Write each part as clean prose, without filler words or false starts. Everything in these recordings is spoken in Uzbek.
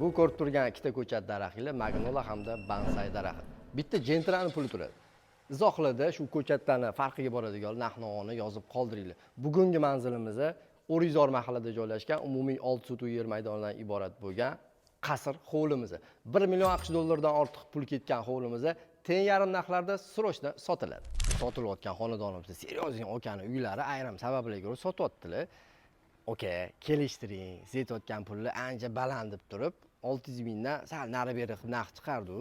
Bu ko'rib turgan ikkita ko'chat daraxtlar Magnola hamda Bonsai daraxti. Bitta Gentrani puli turadi. Izohlarda shu ko'chatlarni farqiga boradigan narx-navoni yozib qoldiringlar. Bugungi manzilimiz O'rizor mahallada joylashgan umumiy 6 sotuv yer maydonidan iborat bo'lgan qasr hovlimiz. 1 million AQSh dollardan ortiq pul ketgan hovlimiz teng yarim narxlarda srochda sotiladi. Sotilayotgan xonadonimizda Seryozning akani uylari ayrim sabablarga ko'ra sotyaptilar. Oke, kelishtiring. Zetayotgan pulni ancha baland deb turib, 600 mingdan sal nari beri narx chiqardi.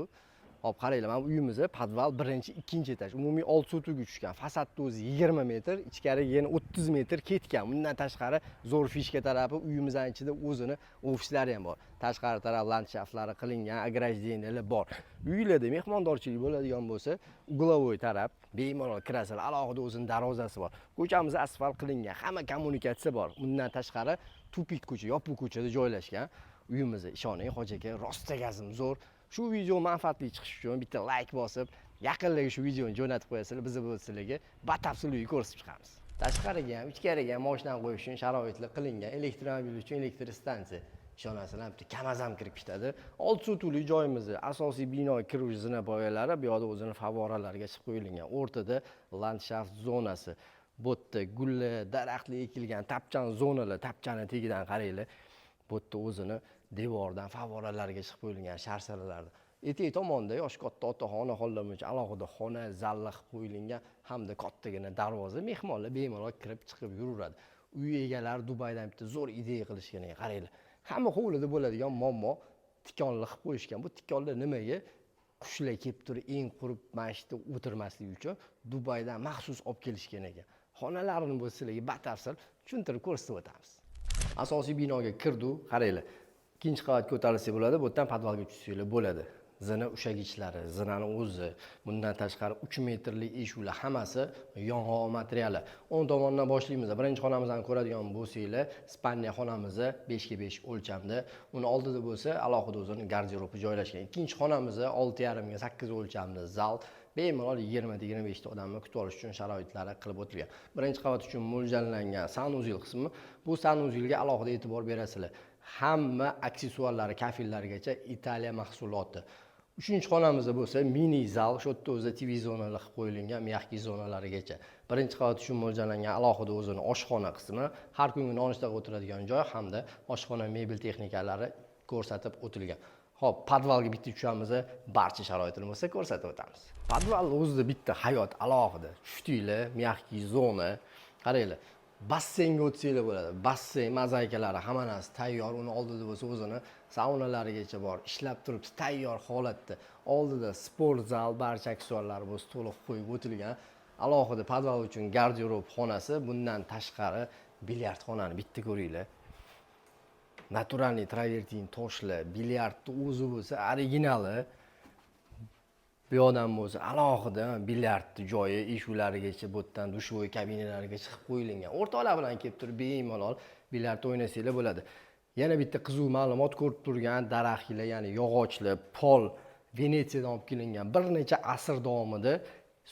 Hop, qaranglar, mana bu uyimiz podval 1-2 etaj. Umumiy 6 sotuvga tushgan. Fasadda o'zi 20 metr, ichkariga yana 30 metr ketgan. Bundan tashqari zo'r fishka tarafi uyimizning ichida o'zini ofislari ham bor. Tashqari taraf landshaftlari qilingan, ограждениялар bor. Uylarda mehmondorchilik bo'ladigan bo'lsa, uglovoy taraf bemalol kirasizlar. Alohida o'zining darvozasi bor. Ko'chamiz asfalt qilingan, hamma kommunikatsiya bor. Bundan tashqari tupik ko'cha, yopiq ko'chada joylashgan. Uyimiz, ishoning, hoji aka, rosta gazim zo'r. Shu video manfaatli chiqishi uchun bitta like bosib, yaqinlarga shu videoni jo'natib qo'yasizlar, biz sizlarga batafsil uyni ko'rsatib chiqamiz. Tashqariga ham, ichkariga ham mashina qo'yish uchun sharoitlar qilingan, elektromobil uchun elektr stansiya. Ishonasizlar, bitta kamazam kirib ketadi. 6 sotuvli joyimiz, asosiy bino kirish zinapoyalari bu yoqda o'zini favoralariga chiqib qo'yilgan. O'rtada landshaft zonasi, bu yerda gullar, daraxtlar ekilgan, tapchan zonalar, tapchani tagidan qaranglar. Bu yerda o'zini devordan favoralarga chiqib qo'yilgan sharsalalarni. Etek tomonda yosh katta otaxona xohlamoqchi uchun alohida xona, zallar qilib qo'yilgan hamda kattagina darvoza, mehmonlar bemalol kirib chiqib yuraveradi. Uy egalari Dubaydan bitta zo'r ideya qilishgan, qaranglar. Hamma hovlida bo'ladigan muammo tikonlar qilib qo'yishgan. Bu tikonlar nimaga? Qushlar kelib turib, eng qurib mashitda o'tirmasligi uchun Dubaydan maxsus olib kelishgan ekan. Xonalarini bu sizlarga batafsil tushuntirib ko'rsatib o'tamiz. Asosiy binoga kirdi, qaranglar. Ikkinchi qavat ko'tarilsa bo'ladi, bu yerdan podvalga tushsanglar bo'ladi. Zina ushagichlari, zinani o'zi, bundan tashqari 3 metrlik eshiklar hammasi yong'oq materiali. O'ng tomondan boshlaymiz. Birinchi xonamizdan ko'radigan bo'lsanglar, spalniya xonamiz 5 ga 5 o'lchamda. Uni oldida bo'lsa, alohida o'zining garderobi joylashgan. Ikkinchi xonamiz 6,5 ga 8 o'lchamli zal. Bemalol 20-25 ta odamni kutib olish uchun sharoitlari qilib o'tilgan. Birinchi qavat uchun mo'ljallangan sanuzil qismi. Bu sanuzilga alohida e'tibor berasizlar. Hamma aksessuarlari, kafillargacha Italiya mahsuloti. 3-xonamizda bo'lsa mini zal, shu yerda o'zi TV zonalar qilib qo'yilgan, miyaqki zonalarigacha. Birinchi qavat uchun mo'ljallangan alohida o'zini oshxona qismi, har kungi nonushtaga o'tiradigan joy hamda oshxona mebel texnikalari ko'rsatib o'tilgan. Xo'p, podvalga bitta tushamiz, barcha sharoitini bo'lsa ko'rsatib o'tamiz. Podval o'zida bitta hayot alohida. Tushdinglar, miyaqki zona. Qaranglar. Basseynga o'tsanglar bo'ladi. Basseyn mozaikalari hamma narsa tayyor. Uni oldida bo'lsa o'zini saunalarigacha bor. Ishlab turibdi, tayyor holatda. Oldida sport zal, barcha aksessuarlar bo'lsa to'liq qo'yib o'tilgan. Alohida podval uchun garderob xonasi, bundan tashqari bilyard xonani bitta ko'ringlar. Naturalniy travertin toshlar, bilyardni o'zi bo'lsa originali. Bu yoqdan bo'lsa alohida bilyardni joyi, eshiklarigacha bu yerdan dushvoy kabinalariga chiqib qo'yilgan. O'rtoqlar bilan kelib turib bemalol bilyard o'ynasanglar bo'ladi. Yana bitta qiziq ma'lumot ko'rib turgan daraxtlar, ya'ni yog'ochlar, pol Venetsiyadan olib kelingan bir necha asr davomida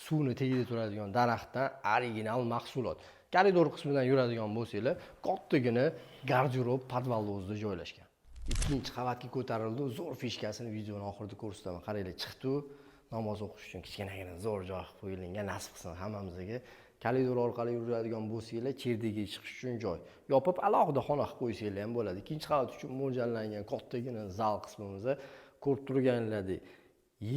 suvni tagida turadigan daraxtdan original mahsulot. Koridor qismidan yuradigan bo'lsanglar, kattagina garderob podvalda o'zida joylashgan. Ikkinchi qavatga ko'tarildi, zo'r fishkasini videoning oxirida ko'rsataman. Qaranglar, chiqdi. Namoz o'qish uchun kichkinagina zo'r joy qilib qo'yilgan, nasib qilsin hammamizga. Koridor orqali yuradigan bo'lsanglar, cherdiga chiqish uchun joy. Yopib alohida xona qilib qo'ysanglar ham bo'ladi. Ikkinchi qavat uchun mo'ljallangan kattagina zal qismimizda ko'rib turganlaridek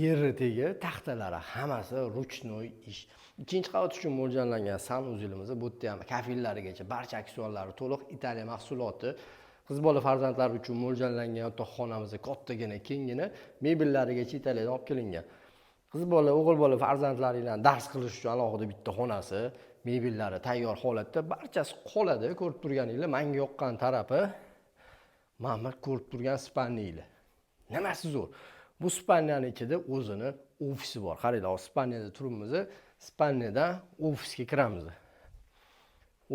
yeritigi, taxtalari hammasi ruchnoy ish. Ikkinchi qavat uchun mo'ljallangan sanuzilimiz bu yerda ham kafillarigacha barcha aksessuarlari to'liq Italiya mahsuloti. Qiz bola farzandlar uchun mo'ljallangan yotoqxonamiz kattagina, kengina, mebellarigacha Italiyadan olib kelingan. Qiz bola, o'g'il bola farzandlaringizdan dars qilish uchun alohida bitta xonasi, mebellari tayyor holatda, barchasi qoladi. Ko'rib turganingizlar, menga yoqqan tarafi mana ko'rib turgan spalniyalar. Nimasi zo'r? Bu spalniyaning ichida o'zini ofisi bor. Qaranglar, spalniyada turibmiz, spalniyadan ofisga kiramiz.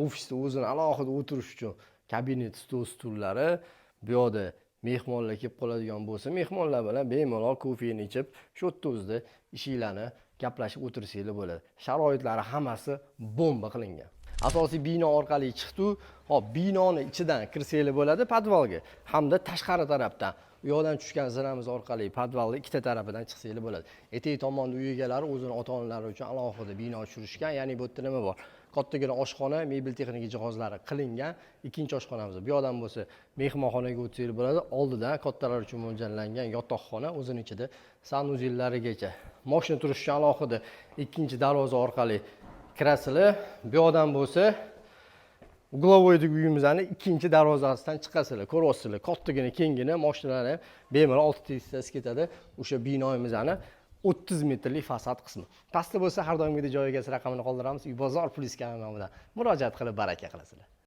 Ofisda o'zini alohida o'tirish uchun kabinet stullari, bu yoqda mehmonlar kelib qoladigan bo'lsa, mehmonlar bilan bemalol kofeni ichib, shu yerda o'zida ishinglarni gaplashib o'tirsanglar bo'ladi. Sharoitlari hammasi bomba qilingan. Asosiy bino orqali chiqdi. Hop, binoni ichidan kirsanglar bo'ladi podvalga, hamda tashqari tarafdan u yoqdan tushgan zinamiz orqali podvalga ikkita tarafidan chiqsanglar bo'ladi. Etek tomonda uy egalari o'zini ota-onalari uchun alohida bino tushirishgan. Ya'ni bu yerda nima bor? Kattagina oshxona, mebel texnika jihozlari qilingan. Ikkinchi oshxonamiz. Bu yoqdan bo'lsa, mehmonxonaga o'tsanglar bo'ladi. Oldidan kattalar uchun mo'ljallangan yotoqxona, o'zining ichida sanuzellarigacha. Mashina turish uchun alohida ikkinchi darvoza orqali kirasizlar. Bu yoqdan bo'lsa, uglovoydagi uyimizning ikkinchi darvozasidan chiqasizlar. Ko'ryapsizlar, kattagina kengina mashinalar ham bemalol 6 tezasi ketadi. O'sha binoyimizning 30 metrlik fasad qismi. Pastda bo'lsa har doimgidek joyiga raqamini qoldiramiz. Uy bozor Plus kanali nomidan murojaat qilib baraka qilasizlar.